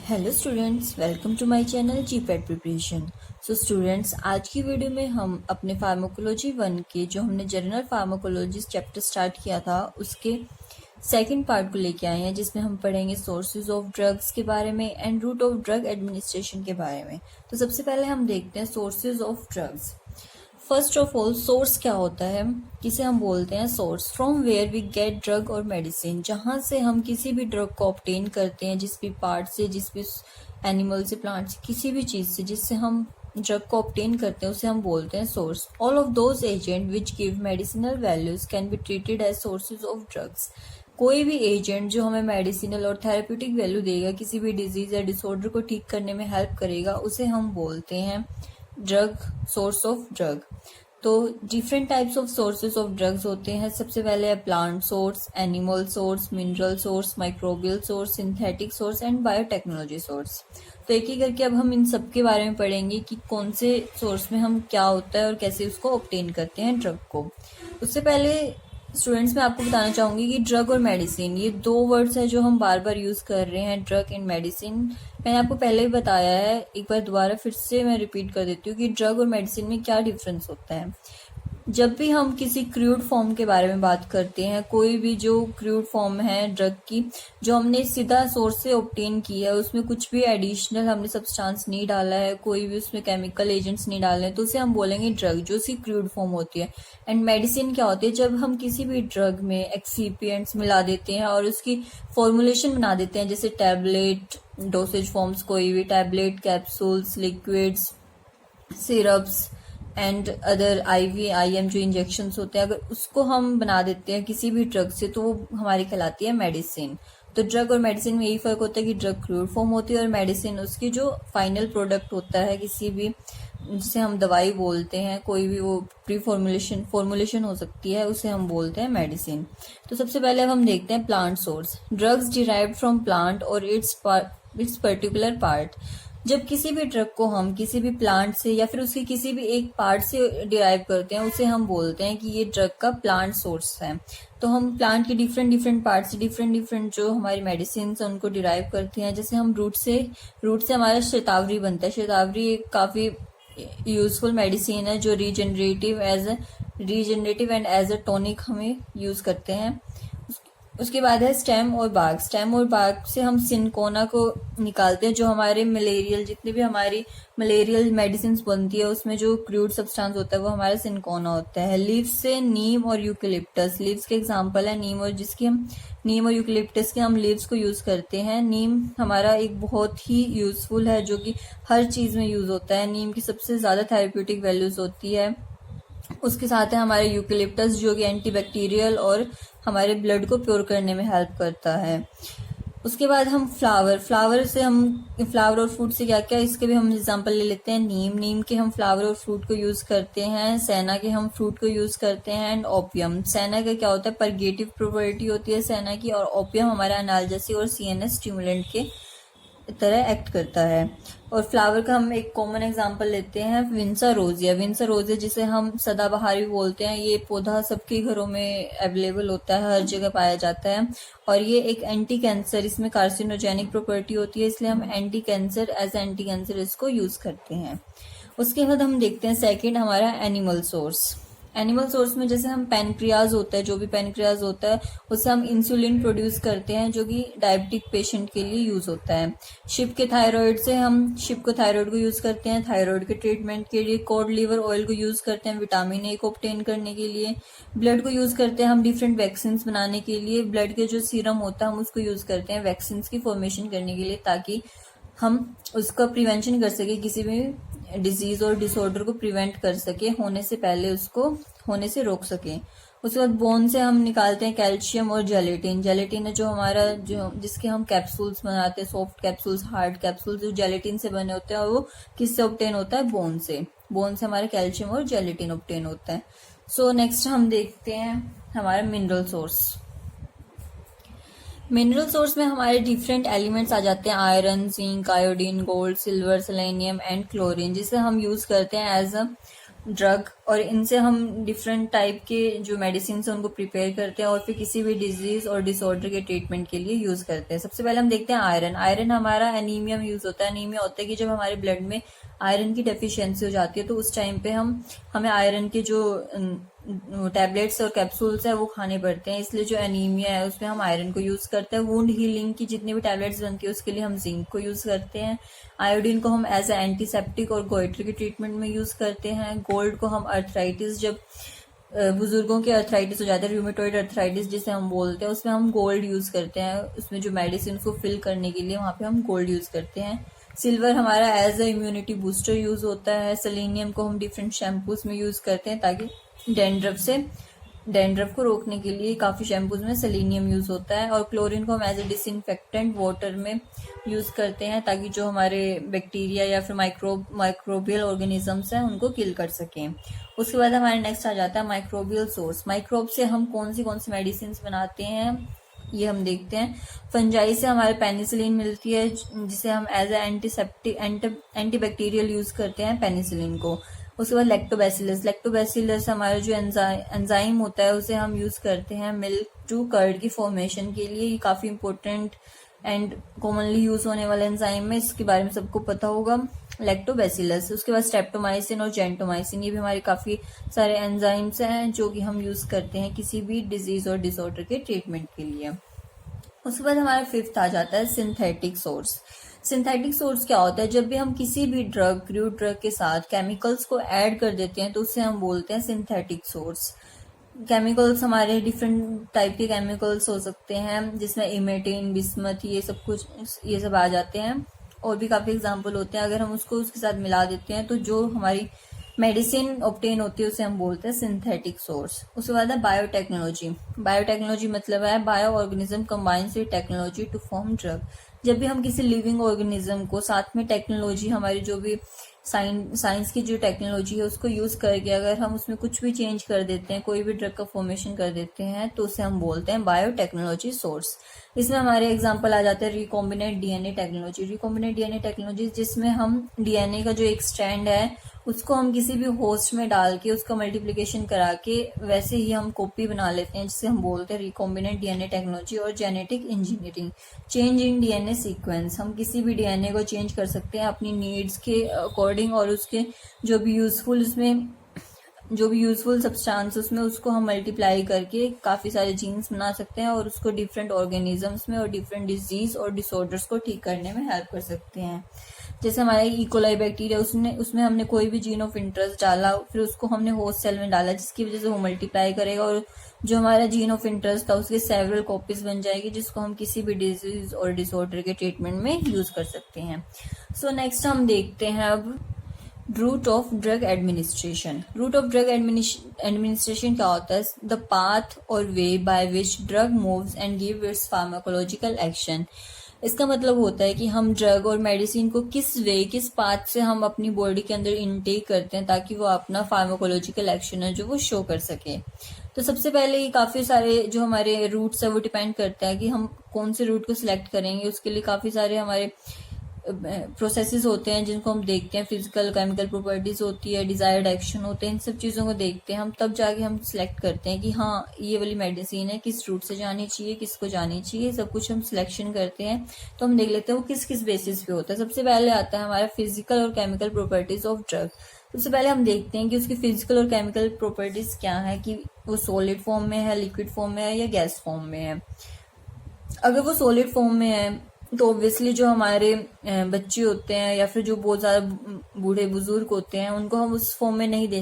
Hello students, welcome to my channel G PAT preparation. So students, आज की video में हम अपने फार्माकोलॉजी 1 के जो हमने जनरल फार्माकोलॉजी चैप्टर स्टार्ट किया था उसके सेकंड पार्ट को लेके आए हैं, जिसमें हम पढ़ेंगे सोर्सेज ऑफ ड्रग्स के बारे में and route of drug administration के बारे में। तो सबसे पहले हम देखते हैं sources of drugs. First of all, source क्या होता है, किसे हम बोलते हैं source. From where we get drug और मेडिसिन, जहां से हम किसी भी ड्रग को ऑब्टेन करते हैं, जिस भी पार्ट से, जिस भी एनिमल से, प्लांट से, किसी भी चीज से जिससे हम ड्रग को ऑब्टेन करते हैं उसे हम बोलते हैं source. All of those agent which give medicinal values can be treated as sources of drugs. कोई भी एजेंट जो हमें मेडिसिनल और थेरेप्यूटिक वैल्यू देगा, किसी भी डिजीज या डिसऑर्डर को ठीक करने में हेल्प करेगा, उसे हम बोलते हैं ड्रग, सोर्स ऑफ ड्रग। तो different types of sources of drugs होते हैं। सबसे पहले है plant source, animal source, mineral source, microbial source, synthetic source and biotechnology source. तो एक ही करके अब हम इन सब के बारे में पढ़ेंगे कि कौन से सोर्स में हम क्या होता है और कैसे उसको ऑब्टेन करते हैं ड्रग को। उससे पहले स्टूडेंट्स, मैं आपको बताना चाहूंगी कि ड्रग और मेडिसिन, ये दो वर्ड्स हैं जो हम बार बार यूज कर रहे हैं, ड्रग एंड मेडिसिन। मैंने आपको पहले ही बताया है, एक बार दोबारा फिर से मैं रिपीट कर देती हूँ कि ड्रग और मेडिसिन में क्या डिफरेंस होता है। जब भी हम किसी क्रूड फॉर्म के बारे में बात करते हैं, कोई भी जो क्रूड फॉर्म है ड्रग की, जो हमने सीधा सोर्स से ऑब्टेन की है, उसमें कुछ भी एडिशनल हमने सब्सटेंस नहीं डाला है, कोई भी उसमें केमिकल एजेंट्स नहीं डाले हैं, तो उसे हम बोलेंगे ड्रग, जो उसकी क्रूड फॉर्म होती है। एंड मेडिसिन क्या होती है, जब हम किसी भी ड्रग में एक्सीपिएंट्स मिला देते हैं और उसकी फॉर्मुलेशन बना देते हैं, जैसे टैबलेट, डोसेज फॉर्म्स, कोई भी tablet, capsules, liquids, syrups and other IV IM जो इंजेक्शन होते हैं, अगर उसको हम बना देते हैं किसी भी ड्रग से, तो वो हमारी कहलाती है मेडिसिन। तो ड्रग और मेडिसिन में यही फर्क होता है कि ड्रग क्रूड फॉर्म होती है और मेडिसिन उसकी जो फाइनल प्रोडक्ट होता है, किसी भी जिसे हम दवाई बोलते हैं, कोई भी वो प्री फॉर्मुलेशन हो सकती है, उसे हम बोलते हैं मेडिसिन। तो सबसे पहले अब हम देखते हैं plant source. Drugs derived from plant और इट्स पर्टिकुलर पार्ट। जब किसी भी ड्रग को हम किसी भी प्लांट से या फिर उसके किसी भी एक पार्ट से डिराइव करते हैं, उसे हम बोलते हैं कि ये ड्रग का प्लांट सोर्स है। तो हम प्लांट के डिफरेंट पार्ट से डिफरेंट जो हमारी मेडिसिन है उनको डिराइव करते हैं। जैसे हम रूट से हमारा शतावरी बनता है। शतावरी एक काफी यूजफुल मेडिसिन है जो regenerative and as a tonic हमें यूज करते हैं। उसके बाद है स्टेम और बाग। स्टेम और बाग से हम सिनकोना को निकालते हैं, जो हमारे मलेरियल, जितनी भी हमारी मलेरियल मेडिसिन बनती है उसमें जो क्रूड सब्सटेंस होता है वो हमारा सिनकोना होता है। लीव्स से नीम और यूकेलिप्टस, लीव्स के एग्जांपल है नीम और यूकेलिप्टस के हम लीव्स को यूज करते हैं। नीम हमारा एक बहुत ही यूजफुल है, जो कि हर चीज में यूज होता है। नीम की सबसे ज्यादा थेरेप्यूटिक वैल्यूज होती है। उसके साथ है हमारे यूकेलिप्टस, जो कि एंटीबैक्टीरियल और हमारे ब्लड को प्योर करने में हेल्प करता है। उसके बाद हम फ्लावर और फ्रूट से क्या क्या, इसके भी हम एग्जांपल ले लेते हैं। नीम के हम फ्लावर और फ्रूट को यूज करते हैं। सेना के हम फ्रूट को यूज करते हैं। एंड ओपियम, सेना का क्या होता है, परगेटिव प्रॉपर्टी होती है सेना की, और ओपियम हमारा एनाल्जेसिक और सीएनएस स्टिमुलेंट के तरह एक्ट करता है। और फ्लावर का हम एक कॉमन एग्जांपल लेते हैं, विंसा रोजिया, जिसे हम सदाबहार भी बोलते हैं। ये पौधा सबके घरों में अवेलेबल होता है, हर जगह पाया जाता है, और ये एक एंटी कैंसर, इसमें कार्सिनोजेनिक प्रॉपर्टी होती है, इसलिए हम एंटी कैंसर इसको यूज करते हैं। उसके बाद हम देखते हैं सेकेंड हमारा एनिमल सोर्स में जैसे हम पैनक्रियाज होता है, जो भी पैनक्रियाज होता है उससे हम इंसुलिन प्रोड्यूस करते हैं, जो कि डायबिटिक पेशेंट के लिए यूज होता है। शिप को थायराइड को यूज करते हैं थायराइड के ट्रीटमेंट के लिए। कॉड लिवर ऑयल को यूज करते हैं विटामिन ए को ऑब्टेन करने के लिए। ब्लड को यूज करते हैं हम डिफरेंट वैक्सीन बनाने के लिए। ब्लड के जो सीरम होता है हम उसको यूज करते हैं वैक्सीन की फॉर्मेशन करने के लिए, ताकि हम उसका प्रिवेंशन कर सके, किसी भी डिजीज और डिसऑर्डर को प्रिवेंट कर सके, होने से पहले उसको होने से रोक सके। उसके बाद बोन से हम निकालते हैं कैल्शियम और जेलेटिन है जो हमारा जिसके हम कैप्सूल्स बनाते हैं, सॉफ्ट कैप्सूल्स, हार्ड कैप्सूल्स, जो जेलेटिन से बने होते हैं, और वो किससे ऑब्टेन होता है, बोन से हमारे कैल्शियम और जेलेटिन ऑब्टेन होता है। सो नेक्स्ट हम देखते हैं हमारा मिनरल सोर्स में हमारे डिफरेंट एलिमेंट्स आ जाते हैं, iron, zinc, iodine, gold, silver, selenium and chlorine, जिसे हम यूज करते हैं एज अ ड्रग, और इनसे हम डिफरेंट टाइप के जो मेडिसिन है उनको प्रिपेयर करते हैं और फिर किसी भी डिजीज और डिसऑर्डर के ट्रीटमेंट के लिए यूज करते हैं। सबसे पहले हम देखते हैं आयरन। आयरन हमारा एनीमिया में यूज होता है। एनीमिया होता है कि जब हमारे ब्लड में आयरन की डेफिशिएंसी हो जाती है तो उस टाइम पे हमें आयरन के जो टैबलेट्स और कैप्सूल्स है वो खाने पड़ते हैं, इसलिए जो एनीमिया है उसमें हम आयरन को यूज करते हैं। वुंड हीलिंग की जितनी भी टैबलेट्स बनती है उसके लिए हम जिंक को यूज करते हैं। आयोडीन को हम एज ए एंटीसेप्टिक और गोइटर के ट्रीटमेंट में यूज करते हैं। गोल्ड को हम अर्थराइटिस, जब बुजुर्गों के अर्थराइटिस हो जाता है, रूमेटॉइड अर्थराइटिस जिसे हम बोलते हैं, उसमें हम गोल्ड यूज करते हैं। उसमें जो मेडिसिन को फिल करने के लिए वहां पे हम गोल्ड यूज करते हैं। सिल्वर हमारा as a immunity booster use होता है। सेलेनियम को हम डिफरेंट शैम्पूज में यूज करते हैं ताकि डैंड्रफ को रोकने के लिए काफी शैम्पूज में सेलेनियम यूज होता है। और क्लोरीन को हम एज ए डिसइंफेक्टेंट वाटर में यूज करते हैं ताकि जो हमारे बैक्टीरिया या फिर माइक्रोबियल ऑर्गेनिजम्स हैं उनको किल कर सकें। उसके बाद हमारे नेक्स्ट आ जाता है माइक्रोबियल सोर्स। माइक्रोब से हम कौन सी मेडिसिन बनाते हैं ये हम देखते हैं। फंजाई से हमारे पेनिसिलिन मिलती है जिसे हम as a antiseptic antibacterial use करते हैं पेनिसिलिन को। उसके बाद लैक्टोबैसिलस हमारा जो एंजाइम होता है उसे हम यूज करते हैं मिल्क टू कर्ड की फॉर्मेशन के लिए। ये काफी इंपॉर्टेंट एंड कॉमनली यूज होने वाला एंजाइम है, इसके बारे में सबको पता होगा, लैक्टोबैसिलस। उसके बाद स्ट्रेप्टोमाइसिन और जेंटोमाइसिन, ये भी हमारे काफी सारे एंजाइम्स हैं जो कि हम यूज करते हैं किसी भी डिजीज और डिसऑर्डर के ट्रीटमेंट के लिए। उसके बाद हमारा फिफ्थ आ जाता है सिंथेटिक सोर्स। सिंथेटिक सोर्स क्या होता है? जब भी हम किसी भी ड्रग, क्रूड ड्रग के साथ केमिकल्स को ऐड कर देते हैं तो उसे हम बोलते हैं सिंथेटिक सोर्स। केमिकल्स हमारे डिफरेंट टाइप के केमिकल्स हो सकते हैं जिसमें इमेटिन, बिस्मथ, ये सब आ जाते हैं। और भी काफी एग्जाम्पल होते हैं। अगर हम उसको उसके साथ मिला देते हैं तो जो हमारी मेडिसिन ऑब्टेन होती है उसे हम बोलते हैं सिंथेटिक सोर्स। उसके बाद है बायोटेक्नोलॉजी। बायोटेक्नोलॉजी मतलब है bio organism combines with technology to form drug. जब भी हम किसी लिविंग ऑर्गेनिज्म को साथ में टेक्नोलॉजी, हमारी जो भी साइंस की जो टेक्नोलॉजी है उसको यूज करके अगर हम उसमें कुछ भी चेंज कर देते हैं, कोई भी ड्रग का फॉर्मेशन कर देते हैं तो उसे हम बोलते हैं बायोटेक्नोलॉजी सोर्स। इसमें हमारे एग्जांपल आ जाते हैं recombinant DNA technology. Recombinant DNA technology जिसमें हम डीएनए का जो एक स्ट्रैंड है उसको हम किसी भी होस्ट में डाल के उसका मल्टीप्लिकेशन करा के वैसे ही हम कॉपी बना लेते हैं, जिसे हम बोलते हैं रिकॉम्बिनेंट डीएनए टेक्नोलॉजी। और genetic engineering, change in DNA sequence, हम किसी भी डीएनए को चेंज कर सकते हैं अपनी नीड्स के अकॉर्डिंग और उसके जो भी यूजफुल सब्सटेंस उसमें उसको हम मल्टीप्लाई करके काफी सारे जीन्स बना सकते हैं और उसको डिफरेंट ऑर्गेनिजम्स में और डिफरेंट डिजीज और डिसऑर्डर्स को ठीक करने में हेल्प कर सकते हैं। जैसे हमारे इकोलाई बैक्टीरिया, उसमें हमने कोई भी जीन ऑफ इंटरेस्ट डाला, फिर उसको हमने होस्ट सेल में डाला जिसकी वजह से वो मल्टीप्लाई करेगा और जो हमारा जीन ऑफ इंटरेस्ट था उसके सेवरल कॉपीज बन जाएगी जिसको हम किसी भी डिजीज और डिसऑर्डर के ट्रीटमेंट में यूज कर सकते हैं। सो नेक्स्ट हम देखते हैं अब route of drug administration. Route of drug administration क्या होता है? द पाथ और way by which drug moves and give its pharmacological action. इसका मतलब होता है कि हम ड्रग और मेडिसिन को किस पाथ से हम अपनी बॉडी के अंदर इनटेक करते हैं ताकि वो अपना फार्माकोलॉजिकल एक्शन है जो वो शो कर सके। तो सबसे पहले ये काफी सारे जो हमारे रूट्स है वो डिपेंड करता है कि हम कौन से रूट को सिलेक्ट करेंगे। उसके लिए काफी सारे हमारे प्रोसेसेस होते हैं जिनको हम देखते हैं, फिजिकल केमिकल प्रॉपर्टीज होती है, डिजायर्ड एक्शन होते हैं, इन सब चीजों को देखते हैं हम, तब जाके हम सिलेक्ट करते हैं कि हाँ ये वाली मेडिसिन है किस रूट से जानी चाहिए, किसको जानी चाहिए, सब कुछ हम सिलेक्शन करते हैं। तो हम देख लेते हैं वो किस किस बेसिस पे होता है। सबसे पहले आता है हमारा फिजिकल और केमिकल प्रॉपर्टीज ऑफ ड्रग। सबसे पहले हम देखते हैं कि उसकी फिजिकल और केमिकल प्रॉपर्टीज क्या है, कि वो सॉलिड फॉर्म में है, लिक्विड फॉर्म में है या गैस फॉर्म में है। अगर वो सॉलिड फॉर्म में है तो ऑब्वियसली जो हमारे बच्चे होते हैं या फिर जो बहुत ज्यादा बूढ़े बुजुर्ग होते हैं उनको हम उस फॉर्म में नहीं दे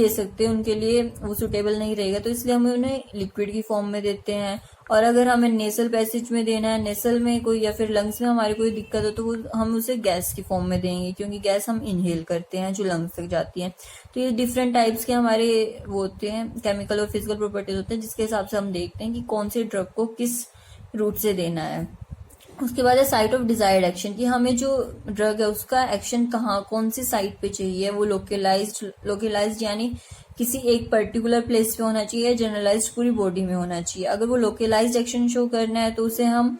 सकते, उनके लिए वो सुटेबल नहीं रहेगा, तो इसलिए हम उन्हें लिक्विड की फॉर्म में देते हैं। और अगर हमें नेसल पैसेज में देना है, नेसल में कोई या फिर लंग्स में हमारी कोई दिक्कत हो तो वो हम उसे गैस की फॉर्म में देंगे, क्योंकि गैस हम इनहेल करते हैं जो लंग्स तक जाती है। तो ये डिफरेंट टाइप्स के हमारे वो होते हैं, केमिकल और फिजिकल प्रॉपर्टीज होते हैं, जिसके हिसाब से हम देखते हैं कि कौन से ड्रग को किस रूट से देना है। उसके बाद है साइट ऑफ डिजायर्ड एक्शन, कि हमें जो ड्रग है उसका एक्शन कौन सी साइट पे चाहिए। वो लोकलाइज्ड यानी किसी एक पर्टिकुलर प्लेस पे होना चाहिए, जनरलाइज्ड पूरी बॉडी में होना चाहिए। अगर वो लोकलाइज्ड एक्शन शो करना है तो उसे हम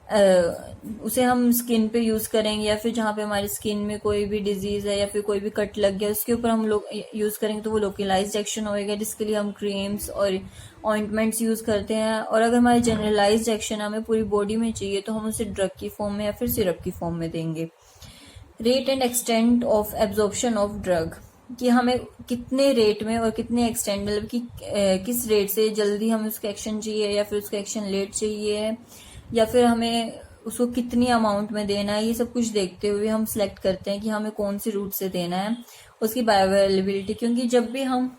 उसे हम स्किन पे यूज करेंगे, या फिर जहाँ पे हमारी स्किन में कोई भी डिजीज है या फिर कोई भी कट लग गया उसके ऊपर हम लोग यूज करेंगे तो वो लोकलाइज्ड एक्शन होएगा, जिसके लिए हम क्रीम्स और ऑइंटमेंट्स यूज करते हैं। और अगर हमारी जनरलाइज्ड एक्शन हमें पूरी बॉडी में चाहिए तो हम उसे ड्रग की फॉर्म में या फिर सिरप की फॉर्म में देंगे। Rate and extent of absorption of drug, कि हमें कितने रेट में और कितने एक्सटेंट, मतलब कि किस रेट से जल्दी हमें उसका एक्शन चाहिए या फिर उसका एक्शन लेट चाहिए, या फिर हमें उसको कितनी अमाउंट में देना है, ये सब कुछ देखते हुए हम सिलेक्ट करते हैं कि हमें कौन सी रूट से देना है। उसकी बायोअवेलेबिलिटी, क्योंकि जब भी हम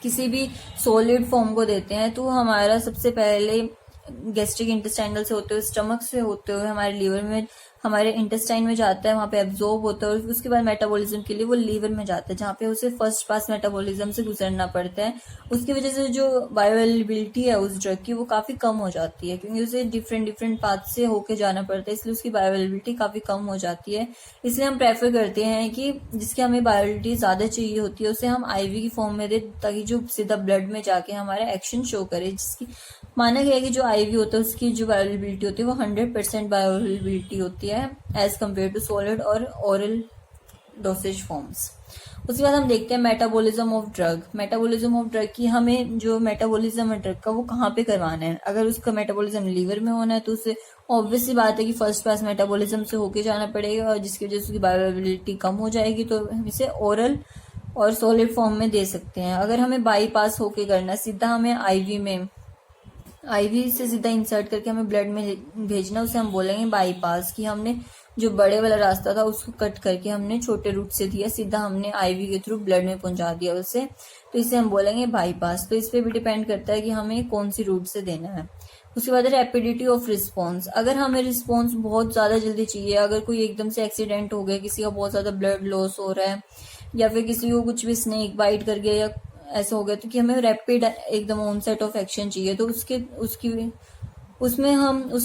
किसी भी सॉलिड फॉर्म को देते हैं तो हमारा सबसे पहले गैस्ट्रिक इंटेस्टाइनल से होते हुए, स्टमक से होते हुए हमारे लीवर में, हमारे इंटेस्टाइन में जाता है, वहां पे एब्जॉर्ब होता है और उसके बाद मेटाबॉलिज्म के लिए वो लीवर में जाता है, जहाँ पे उसे फर्स्ट पास मेटाबॉलिज्म से गुजरना पड़ता है। उसकी वजह से जो बायोअवेलेबिलिटी है उस ड्रग की वो काफी कम हो जाती है, क्योंकि उसे डिफरेंट डिफरेंट पाथ से होके जाना पड़ता है, इसलिए उसकी बायोअवेलेबिलिटी काफी कम हो जाती है। इसलिए हम प्रेफर करते हैं कि जिसकी हमें बायोअवेलेबिलिटी ज्यादा चाहिए होती है उसे हम आईवी की फॉर्म में दे, ताकि जो सीधा ब्लड में जाके हमारा एक्शन शो करे। जिसकी माना गया है कि जो आईवी होता है उसकी जो बायोअवेलेबिलिटी होती है वो 100% बायोअवेलेबिलिटी होती है एज कम्पेयर टू सॉलिड और ओरल डोसेज फॉर्म्स। उसके बाद हम देखते हैं metabolism of drug. Metabolism of drug की हमें जो मेटाबॉलिज्म है ड्रग का वो कहाँ पे करवाना है। अगर उसका मेटाबॉलिज्म लीवर में होना है तो उसे ऑब्वियसली बात है कि फर्स्ट पास मेटाबॉलिज्म से होके जाना पड़ेगा, और जिसकी वजह से उसकी बायोअवेलेबिलिटी कम हो जाएगी, तो हम इसे ओरल और सॉलिड फॉर्म में दे सकते हैं। अगर हमें बाईपास होके करना है, सीधा हमें आईवी से सीधा इंसर्ट करके हमें ब्लड में भेजना, उसे हम बोलेंगे बाईपास। कि हमने जो बड़े वाला रास्ता था उसको कट करके हमने छोटे रूट से दिया, सीधा हमने आईवी के थ्रू ब्लड में पहुंचा दिया उसे, तो इसे हम बोलेंगे बाईपास। तो इस पे भी डिपेंड करता है कि हमें कौन सी रूट से देना है। उसके बाद रैपिडिटी ऑफ रिस्पॉन्स। अगर हमें रिस्पॉन्स बहुत ज्यादा जल्दी चाहिए, अगर कोई एकदम से एक्सीडेंट हो गया, किसी का बहुत ज्यादा ब्लड लॉस हो रहा है, या फिर किसी को कुछ भी स्नेक बाइट कर गया या ऐसा हो गया, तो कि हमें रैपिड एकदम ऑनसेट ऑफ एक्शन चाहिए, तो उस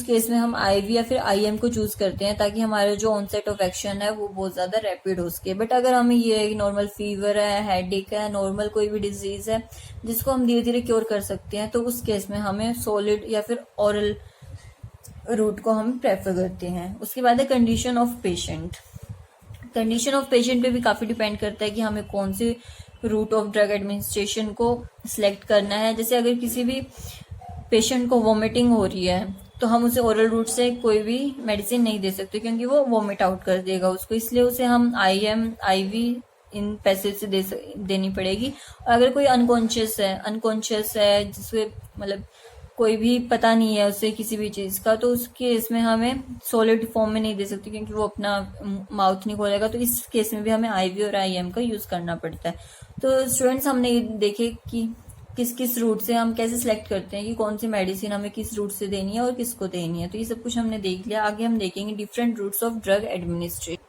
केस में हम आईवी या फिर आईएम को चूज करते हैं, ताकि हमारा जो ऑनसेट ऑफ एक्शन है वो बहुत ज्यादा रैपिड हो सके। बट अगर हमें ये है कि नॉर्मल फीवर है, हेडेक है, नॉर्मल कोई भी डिजीज है जिसको हम धीरे धीरे क्योर कर सकते हैं, तो उस केस में हमें सॉलिड या फिर ओरल रूट को हम प्रेफर करते हैं। उसके बाद है condition of patient. Condition of patient पे भी काफी डिपेंड करता है कि हमें कौन सी रूट ऑफ ड्रग एडमिनिस्ट्रेशन को सिलेक्ट करना है। जैसे अगर किसी भी पेशेंट को वॉमिटिंग हो रही है तो हम उसे ओरल रूट से कोई भी मेडिसिन नहीं दे सकते, क्योंकि वो वॉमिट आउट कर देगा उसको, इसलिए उसे हम आईएम आईवी इन पैसेज से देनी पड़ेगी। और अगर कोई अनकॉन्शियस है जिससे मतलब कोई भी पता नहीं है उसे किसी भी चीज का, तो उस केस में हमें सॉलिड फॉर्म में नहीं दे सकते, क्योंकि वो अपना माउथ नहीं खोलेगा, तो इस केस में भी हमें आईवी और आईएम का यूज करना पड़ता है। तो स्टूडेंट्स, हमने ये देखे कि किस किस रूट से हम कैसे सिलेक्ट करते हैं कि कौन सी मेडिसिन हमें किस रूट से देनी है और किसको देनी है। तो ये सब कुछ हमने देख लिया। आगे हम देखेंगे different routes of drug administration.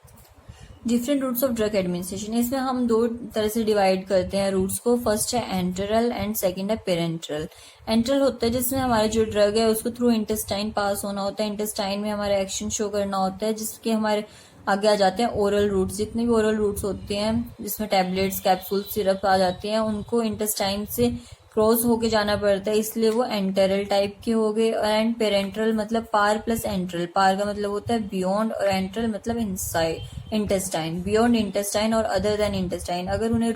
Different routes of drug administration, इसमें हम दो तरह से डिवाइड करते हैं रूट्स को। फर्स्ट है एंटरल एंड सेकंड है पेरेंटरल। एंटरल होता है जिसमें हमारा जो ड्रग है उसको थ्रू इंटेस्टाइन पास होना होता है, इंटेस्टाइन में हमारा एक्शन शो करना होता है, जिसके हमारे आगे आ जाते हैं ओरल रूट्स। जितने भी ओरल रूट्स होते हैं जिसमें टैबलेट्स, कैप्सूल, सिरप आ जाते हैं, उनको इंटेस्टाइन से क्रॉस होके जाना पड़ता है, इसलिए वो एंटरल टाइप के हो गए। एंड पेरेंटरल मतलब पार प्लस एंटरल। पार का मतलब होता है बियॉन्ड और एंटरल मतलब इनसाइड इंटेस्टाइन, बियॉन्ड इंटेस्टाइन और अदर देन इंटेस्टाइन। अगर उन्हें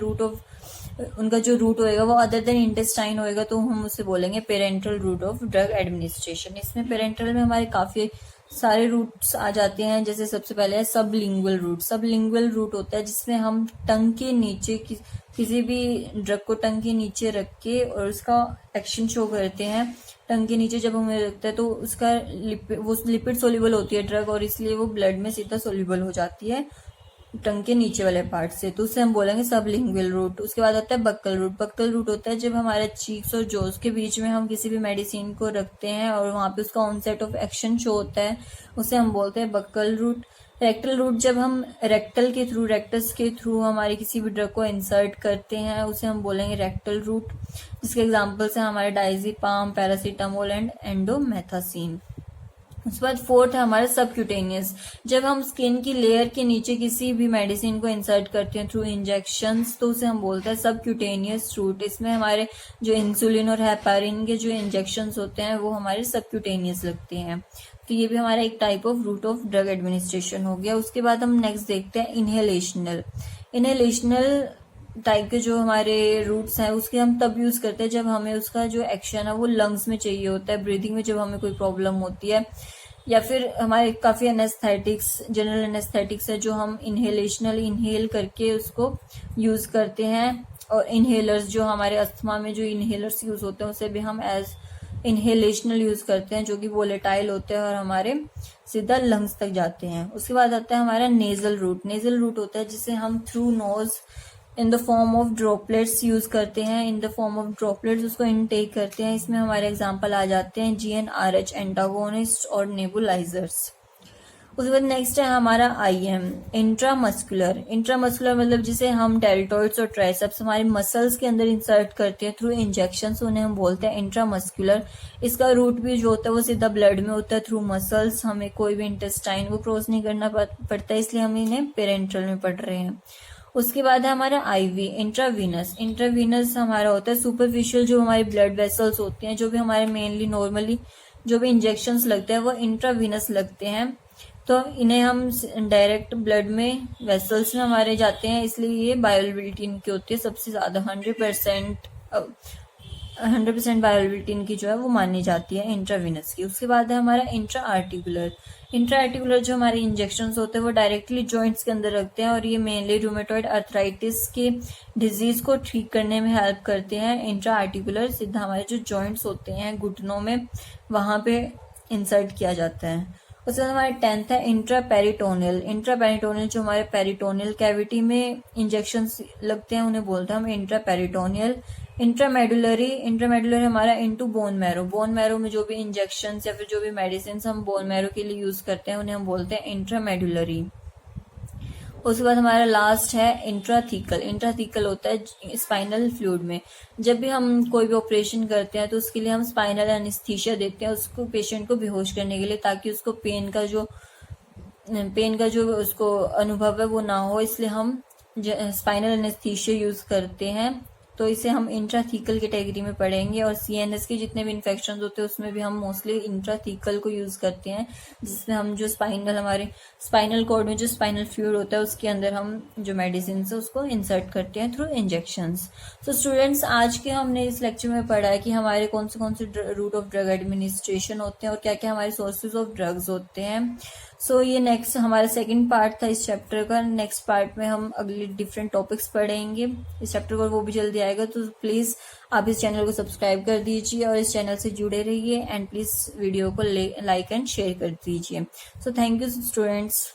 उनका जो रूट होएगा वो अदर देन इंटेस्टाइन होएगा तो हम उसे बोलेंगे parental route of drug administration. इसमें पेरेंटल में हमारे काफी सारे रूट्स आ जाते हैं। जैसे सबसे पहले है सबलिंगुअल रूट। सबलिंगुअल रूट होता है जिसमें हम टंग के नीचे किसी भी ड्रग को टंग के नीचे रख के और उसका एक्शन शो करते हैं। टंग के नीचे जब हमें रखता है तो उसका वो लिपिड सोल्यूबल होती है ड्रग, और इसलिए वो ब्लड में सीधा सोल्यूबल हो जाती है टंग के नीचे वाले पार्ट से, तो उसे हम बोलेंगे सबलिंगुअल रूट। उसके बाद आता है बक्कल रूट। बक्कल रूट होता है जब हमारे चीक्स और जोस के बीच में हम किसी भी मेडिसिन को रखते हैं और वहां पे उसका ऑनसेट ऑफ एक्शन शो होता है, उसे हम बोलते हैं बक्कल रूट। रेक्टल रूट जब हम रेक्टस के थ्रू हमारी किसी भी ड्रग को इंसर्ट करते हैं उसे हम बोलेंगे रेक्टल रूट, जिसके एग्जाम्पल्स हैं हमारे डायजीपाम, पैरासीटामोल एंड एंडोमेथासिन। उसके बाद फोर्थ है हमारा सबक्यूटेनियस। जब हम स्किन की लेयर के नीचे किसी भी मेडिसिन को इंसर्ट करते हैं थ्रू इंजेक्शंस तो उसे हम बोलते हैं सबक्यूटेनियस रूट। इसमें हमारे जो इंसुलिन और हेपारिन के जो इंजेक्शंस होते हैं वो हमारे सबक्यूटेनियस लगते हैं। तो ये भी हमारा एक type of route of drug administration हो गया। उसके बाद हम नेक्स्ट देखते हैं इनहेलेशनल टाइप के जो हमारे रूट्स हैं उसके हम तब यूज करते हैं जब हमें उसका जो एक्शन है वो लंग्स में चाहिए होता है, ब्रीदिंग में जब हमें कोई प्रॉब्लम होती है, या फिर हमारे काफी एनेस्थेटिक्स, जनरल एनेस्थेटिक्स है जो हम इनहेल करके उसको यूज करते हैं। और इनहेलर्स जो हमारे अस्थमा में जो इनहेलर्स यूज होते हैं उसे भी हम एज इनहेलेशनल यूज करते हैं, जो कि वोलेटाइल होते हैं और हमारे सीधा लंग्स तक जाते हैं। उसके बाद आता है हमारा नेजल रूट होता है जिसे हम through nose in the form of droplets use करते हैं, in the form of droplets उसको इनटेक करते हैं। इसमें हमारे एग्जांपल आ जाते हैं GnRH एंटागोनिस्ट और नेबुलाइजर्स। उसके बाद नेक्स्ट है हमारा IM इंट्रामस्कुलर मतलब जिसे हम डेल्टॉइड्स और ट्राइसेप्स हमारे मसल्स के अंदर इंसर्ट करते हैं थ्रू इंजेक्शन, उन्हें हम बोलते हैं इंट्रामस्कुलर। इसका रूट भी जो होता है वो सीधा ब्लड में होता है थ्रू मसल्स, हमें कोई भी इंटेस्टाइन को क्रॉस नहीं करना पड़ता, इसलिए हम इन्हें पेरेंट्रल में पढ़ रहे हैं। उसके बाद है हमारा IV इंट्रावीनस हमारा होता है सुपरफिशियल जो हमारे ब्लड वेसल्स होते हैं, जो भी हमारे मेनली नॉर्मली जो भी इंजेक्शंस लगते हैं वो इंट्रावीनस लगते हैं, तो इन्हें हम डायरेक्ट ब्लड में वेसल्स में हमारे जाते हैं, इसलिए ये बायोअवेलेबिलिटी इनकी होती है सबसे ज्यादा 100% बायोअवेलेबिलिटी इनकी जो है वो मानी जाती है इंट्रावीनस की। उसके बाद है हमारा इंट्रा आर्टिकुलर जो हमारे इंजेक्शंस होते हैं वो डायरेक्टली जॉइंट्स के अंदर रखते हैं और ये मेनली रूमेटॉइड आर्थराइटिस के डिजीज को ठीक करने में हेल्प करते हैं। इंट्रा आर्टिकुलर सीधा हमारे जो जॉइंट्स होते हैं घुटनों में वहां पे इंसर्ट किया जाता है। उसके बाद हमारे 10th है इंट्रापेरिटोनियल जो हमारे पेरिटोनियल कैविटी में इंजेक्शंस लगते हैं उन्हें बोलते हैं हम इंट्रापेरिटोनियल। इंट्रामेडुलरी हमारा इनटू बोन मैरो में जो भी इंजेक्शंस या फिर जो भी मेडिसिन हम बोन मैरो के लिए यूज करते हैं उन्हें हम बोलते हैं इंट्रामेडुलरी। उसके बाद हमारा लास्ट है इंट्राथीकल होता है स्पाइनल फ्लूइड में। जब भी हम कोई भी ऑपरेशन करते हैं तो उसके लिए हम स्पाइनल एनेस्थीसिया देते हैं उसको पेशेंट को बेहोश करने के लिए, ताकि उसको पेन का जो उसको अनुभव है वो ना हो, इसलिए हम स्पाइनल एनेस्थीसिया यूज करते हैं। तो इसे हम इंट्राथीकल कैटेगरी में पढ़ेंगे। और CNS के जितने भी इन्फेक्शन होते हैं उसमें भी हम मोस्टली इंट्राथीकल को यूज करते हैं, जिसमें हम जो हमारे स्पाइनल कॉर्ड में जो स्पाइनल फ्लूइड होता है उसके अंदर हम जो मेडिसिन है उसको इंसर्ट करते हैं थ्रू इंजेक्शंस। सो स्टूडेंट्स, आज के हमने इस लेक्चर में पढ़ा है कि हमारे कौन से रूट ऑफ ड्रग एडमिनिस्ट्रेशन होते हैं और क्या क्या हमारे सोर्सेज ऑफ ड्रग्स होते हैं। सो ये नेक्स्ट हमारा सेकंड पार्ट था इस चैप्टर का। नेक्स्ट पार्ट में हम अगले डिफरेंट टॉपिक्स पढ़ेंगे इस चैप्टर का, वो भी जल्दी आएगा। तो प्लीज आप इस चैनल को सब्सक्राइब कर दीजिए और इस चैनल से जुड़े रहिए एंड प्लीज वीडियो को लाइक एंड शेयर कर दीजिए। So thank you students.